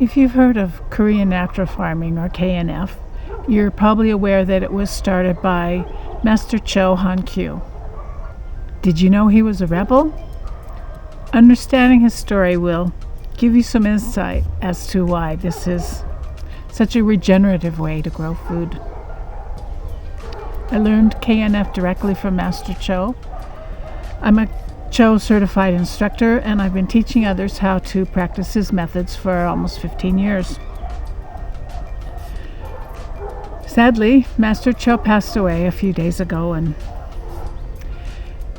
If you've heard of Korean natural farming, or KNF, you're probably aware that it was started by Master Cho Han-Kyu. Did you know he was a rebel? Understanding his story will give you some insight as to why this is such a regenerative way to grow food. I learned KNF directly from Master Cho. I'm a Cho certified instructor, and I've been teaching others how to practice his methods for almost 15 years. Sadly, Master Cho passed away a few days ago, and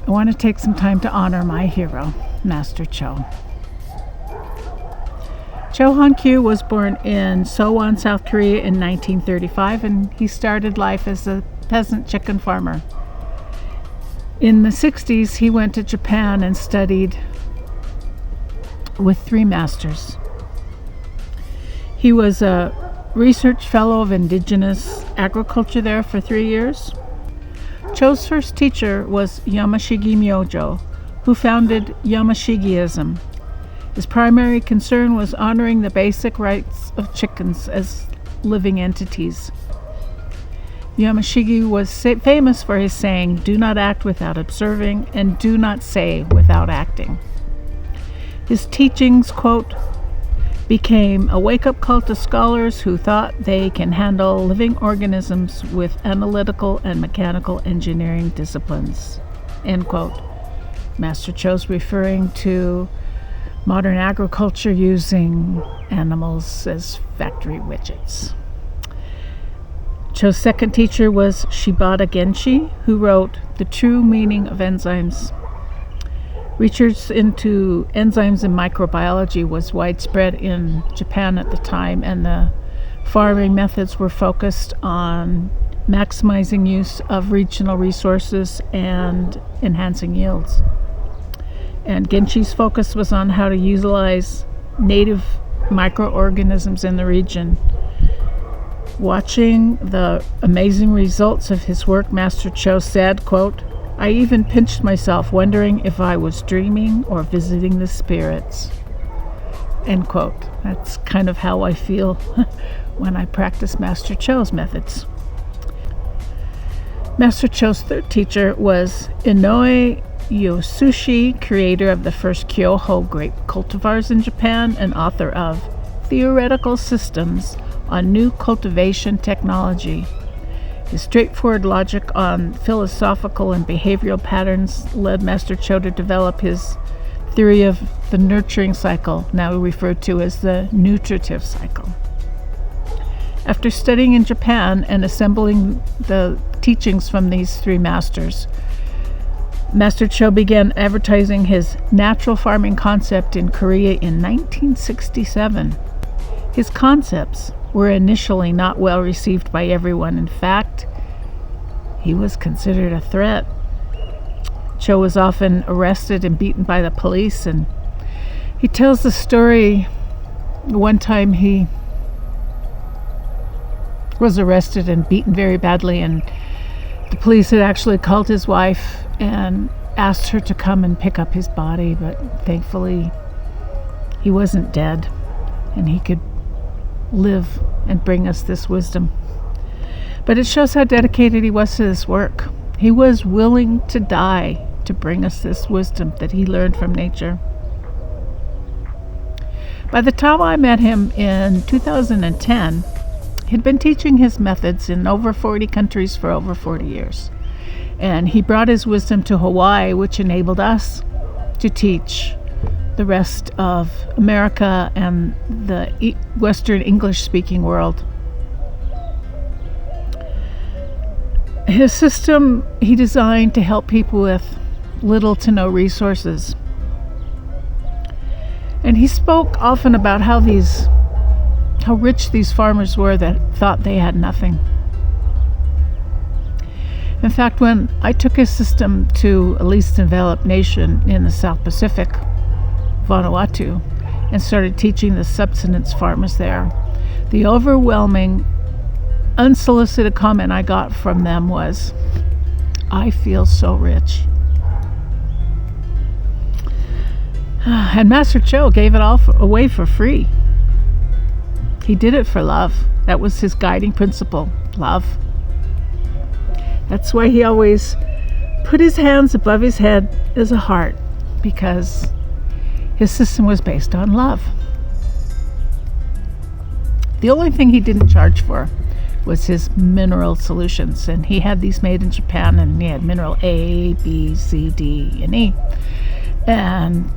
I want to take some time to honor my hero, Master Cho. Cho Han-Kyu was born in Sowon, South Korea in 1935, and he started life as a peasant chicken farmer. In the 60s, he went to Japan and studied with 3 masters. He was a research fellow of indigenous agriculture there for 3 years. Cho's first teacher was Yamashigi Myojo, who founded Yamashigiism. His primary concern was honoring the basic rights of chickens as living entities. Yamashigi was famous for his saying, "Do not act without observing, and do not say without acting." His teachings, quote, became a wake-up call to scholars who thought they can handle living organisms with analytical and mechanical engineering disciplines, end quote. Master Cho's referring to modern agriculture using animals as factory widgets. Cho's second teacher was Shibata Genshi, who wrote The True Meaning of Enzymes. Research into enzymes and microbiology was widespread in Japan at the time, and the farming methods were focused on maximizing use of regional resources and enhancing yields. And Genshi's focus was on how to utilize native microorganisms in the region. Watching the amazing results of his work, Master Cho said, quote, "I even pinched myself wondering if I was dreaming or visiting the spirits," end quote. That's kind of how I feel when I practice Master Cho's methods. Master Cho's third teacher was Inoue Yosushi, creator of the first Kyoho grape cultivars in Japan and author of Theoretical Systems on New Cultivation Technology. His straightforward logic on philosophical and behavioral patterns led Master Cho to develop his theory of the nurturing cycle, now referred to as the nutritive cycle. After studying in Japan and assembling the teachings from these 3 masters, Master Cho began advertising his natural farming concept in Korea in 1967. His concepts were initially not well received by everyone. In fact, he was considered a threat. Cho was often arrested and beaten by the police, and he tells the story one time he was arrested and beaten very badly, and the police had actually called his wife and asked her to come and pick up his body, but thankfully he wasn't dead and he could live and bring us this wisdom. But it shows how dedicated he was to this work. He was willing to die to bring us this wisdom that he learned from nature. By the time I met him in 2010, he'd been teaching his methods in over 40 countries for over 40 years. And he brought his wisdom to Hawaii, which enabled us to teach the rest of America and the Western English-speaking world. His system he designed to help people with little to no resources. And he spoke often about how rich these farmers were that thought they had nothing. In fact, when I took his system to a least developed nation in the South Pacific, Vanuatu, and started teaching the subsistence farmers there, the overwhelming, unsolicited comment I got from them was, "I feel so rich." And Master Cho gave it all away for free. He did it for love. That was his guiding principle, love. That's why he always put his hands above his head as a heart, because his system was based on love. The only thing he didn't charge for was his mineral solutions, and he had these made in Japan, and he had mineral A, B, C, D, and E. And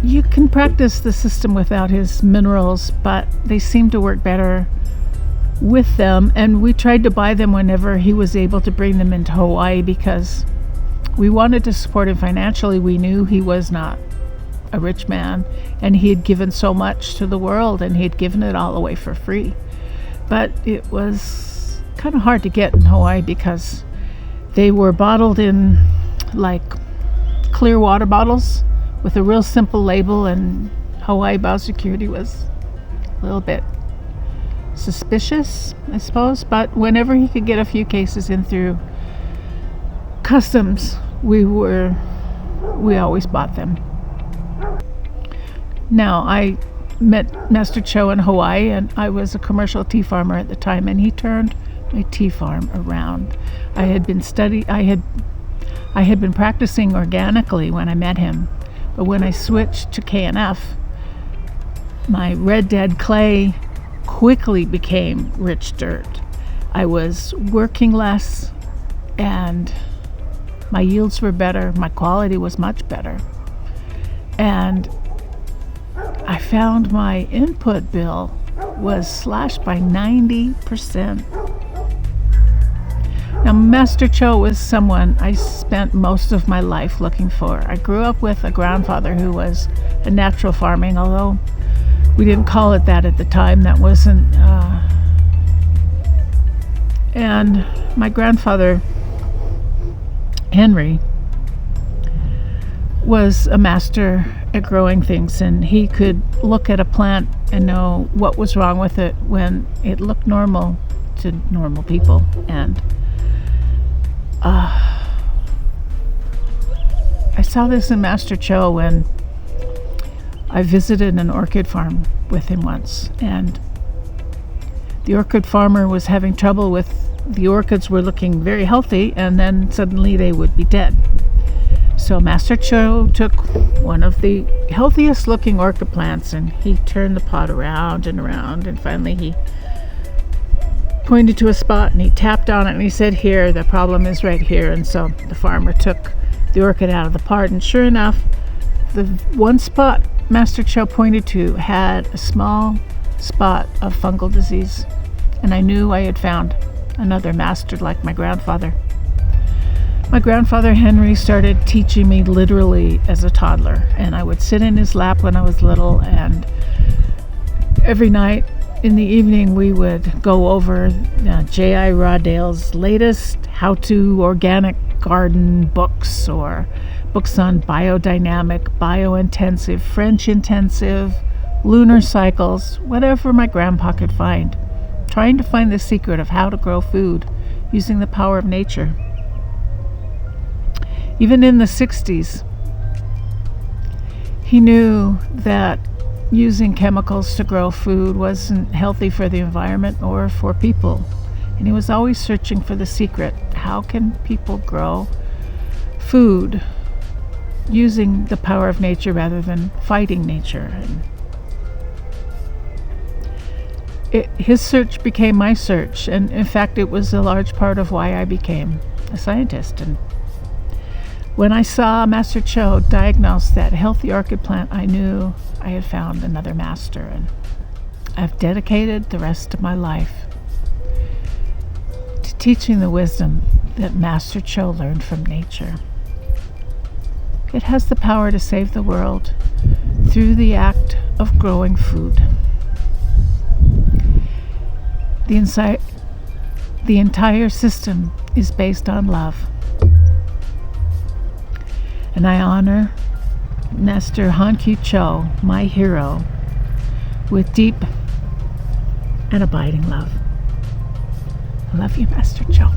you can practice the system without his minerals, but they seem to work better with them. And we tried to buy them whenever he was able to bring them into Hawaii, because we wanted to support him financially. We knew he was not a rich man, and he had given so much to the world, and he had given it all away for free. But it was kind of hard to get in Hawaii because they were bottled in like clear water bottles with a real simple label, and Hawaii biosecurity was a little bit suspicious, I suppose. But whenever he could get a few cases in through customs, we always bought them. Now, I met Master Cho in Hawaii, and I was a commercial tea farmer at the time, and he turned my tea farm around. I had been practicing organically when I met him, but when I switched to KNF, my red dead clay quickly became rich dirt. I was working less, and my yields were better. My quality was much better. And I found my input bill was slashed by 90%. Now, Master Cho was someone I spent most of my life looking for. I grew up with a grandfather who was a natural farming, although we didn't call it that at the time. That wasn't... and my grandfather, Henry, was a master at growing things, and he could look at a plant and know what was wrong with it when it looked normal to normal people. And I saw this in Master Cho when I visited an orchid farm with him once, and the orchid farmer was having trouble with the orchids were looking very healthy, and then suddenly they would be dead. So Master Cho took one of the healthiest looking orchid plants, and he turned the pot around and around, and finally he pointed to a spot and he tapped on it and he said, "Here, the problem is right here." And so the farmer took the orchid out of the pot, and sure enough, the one spot Master Cho pointed to had a small spot of fungal disease, and I knew I had found another master like my grandfather. My grandfather Henry started teaching me literally as a toddler, and I would sit in his lap when I was little, and every night in the evening we would go over J.I. Rodale's latest how-to organic garden books, or books on biodynamic, biointensive, French intensive, lunar cycles, whatever my grandpa could find, trying to find the secret of how to grow food using the power of nature. Even in the 60s, he knew that using chemicals to grow food wasn't healthy for the environment or for people. And he was always searching for the secret. How can people grow food using the power of nature rather than fighting nature? And his search became my search. And in fact, it was a large part of why I became a scientist. And when I saw Master Cho diagnose that healthy orchid plant, I knew I had found another master, and I've dedicated the rest of my life to teaching the wisdom that Master Cho learned from nature. It has the power to save the world through the act of growing food. The entire system is based on love. And I honor Master Han-Kyu Cho, my hero, with deep and abiding love. I love you, Master Cho.